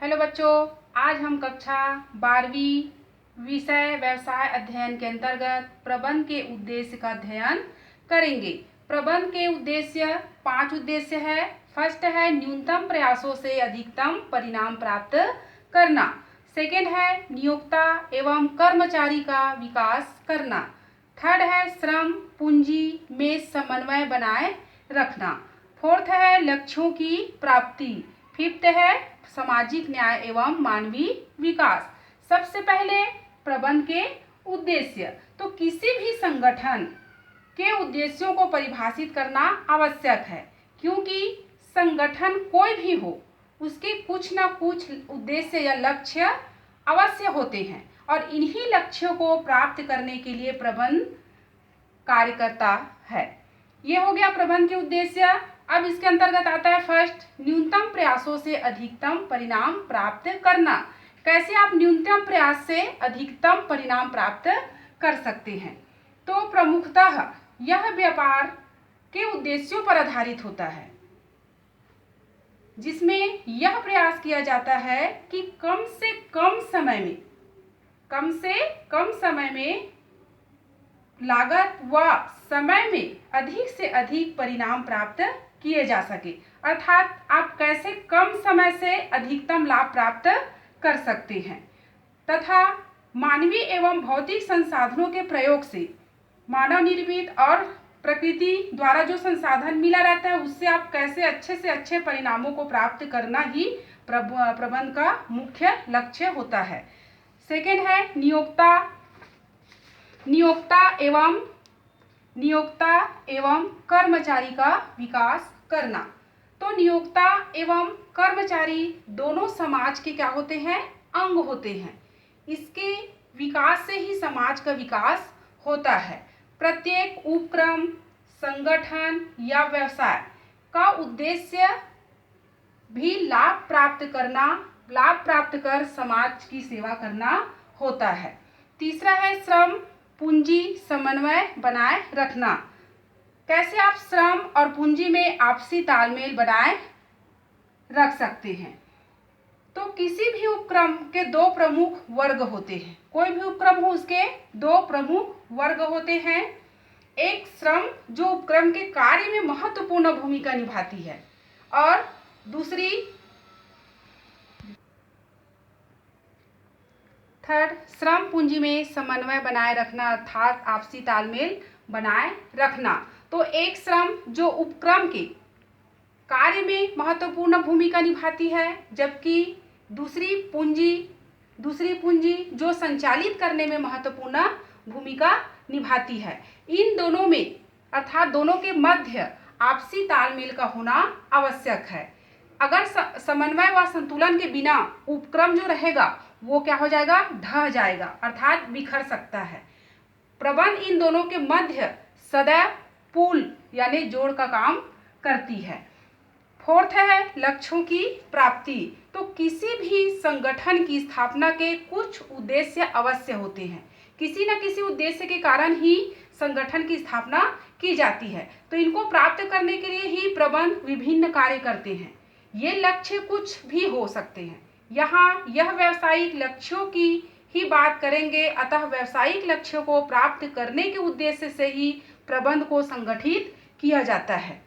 Hello बच्चों, आज हम कक्षा 12वीं विषय व्यवसाय अध्ययन के अंतर्गत प्रबंध के उद्देश्य का अध्ययन करेंगे। प्रबंध के उद्देश्य 5 उद्देश्य है। फर्स्ट है न्यूनतम प्रयासों से अधिकतम परिणाम प्राप्त करना। सेकंड है नियोक्ता एवं कर्मचारी का विकास करना। थर्ड है श्रम पूंजी में समन्वय बनाए रखना। फोर्थ है लक्ष्यों की प्राप्ति। फिफ्थ है सामाजिक न्याय एवं मानवीय विकास। सबसे पहले प्रबंध के उद्देश्य। तो किसी भी संगठन के उद्देश्यों को परिभाषित करना आवश्यक है, क्योंकि संगठन कोई भी हो उसके कुछ न कुछ उद्देश्य या लक्ष्य अवश्य होते हैं और इन्हीं लक्ष्यों को प्राप्त करने के लिए प्रबंध कार्य करता है। ये हो गया प्रबंध के उद्देश्य। अब इसके अंतर्गत आता है फर्स्ट न्यूनतम प्रयासों से अधिकतम परिणाम प्राप्त करना। कैसे आप न्यूनतम प्रयास से अधिकतम परिणाम प्राप्त कर सकते हैं? तो प्रमुखतः यह व्यापार के उद्देश्यों पर आधारित होता है, जिसमें यह प्रयास किया जाता है कि कम से कम समय में लागत व समय में अधिक से अधिक परिणाम प्राप्त किए जा सके। अर्थात आप कैसे कम समय से अधिकतम लाभ प्राप्त कर सकते हैं, तथा मानवीय एवं भौतिक संसाधनों के प्रयोग से मानव निर्मित और प्रकृति द्वारा जो संसाधन मिला रहता है उससे आप कैसे अच्छे से अच्छे परिणामों को प्राप्त करना ही प्रबंध का मुख्य लक्ष्य होता है। सेकेंड है नियोक्ता एवं कर्मचारी का विकास करना। तो नियोक्ता एवं कर्मचारी दोनों समाज के क्या होते हैं? अंग होते हैं। इसके विकास से ही समाज का विकास होता है। प्रत्येक उपक्रम, संगठन या व्यवसाय का उद्देश्य भी लाभ प्राप्त कर समाज की सेवा करना होता है। तीसरा है श्रम पूंजी समन्वय बनाए रखना। कैसे आप श्रम और पूंजी में आपसी तालमेल बनाए रख सकते हैं? तो किसी भी उपक्रम के 2 प्रमुख वर्ग होते हैं। कोई भी उपक्रम हो उसके 2 प्रमुख वर्ग होते हैं। एक श्रम जो उपक्रम के कार्य में महत्वपूर्ण भूमिका निभाती है, और दूसरी थर्ड श्रम पूंजी में समन्वय बनाए रखना, अर्थात आपसी तालमेल बनाए रखना। तो एक श्रम जो उपक्रम के कार्य में महत्वपूर्ण भूमिका निभाती है, जबकि दूसरी पूंजी जो संचालित करने में महत्वपूर्ण भूमिका निभाती है। इन दोनों में अर्थात दोनों के मध्य आपसी तालमेल का होना आवश्यक है। अगर समन्वय व संतुलन के बिना उपक्रम जो रहेगा वो क्या हो जाएगा? ढह जाएगा, अर्थात बिखर सकता है। प्रबंध इन दोनों के मध्य सदैव पुल यानी जोड़ का काम करती है। फोर्थ है लक्ष्यों की प्राप्ति। तो किसी भी संगठन की स्थापना के कुछ उद्देश्य अवश्य होते हैं। किसी न किसी उद्देश्य के कारण ही संगठन की स्थापना की जाती है। तो इनको प्राप्त करने के लिए ही प्रबंध विभिन्न कार्य करते हैं। ये लक्ष्य कुछ भी हो सकते हैं। यहाँ यह व्यावसायिक लक्ष्यों की ही बात करेंगे, अतः व्यावसायिक लक्ष्यों को प्राप्त करने के उद्देश्य से ही प्रबंध को संगठित किया जाता है।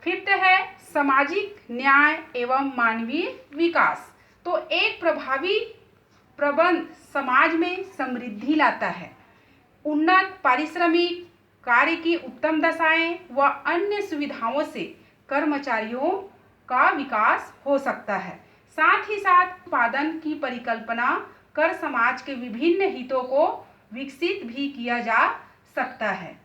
फिफ्थ है सामाजिक न्याय एवं मानवीय विकास। तो एक प्रभावी प्रबंध समाज में समृद्धि लाता है। उन्नत पारिश्रमिक, कार्य की उत्तम दशाएं व अन्य सुविधाओं से कर्मचारियों का विकास हो सकता है। साथ ही साथ उत्पादन की परिकल्पना कर समाज के विभिन्न हितों को विकसित भी किया जा सकता है।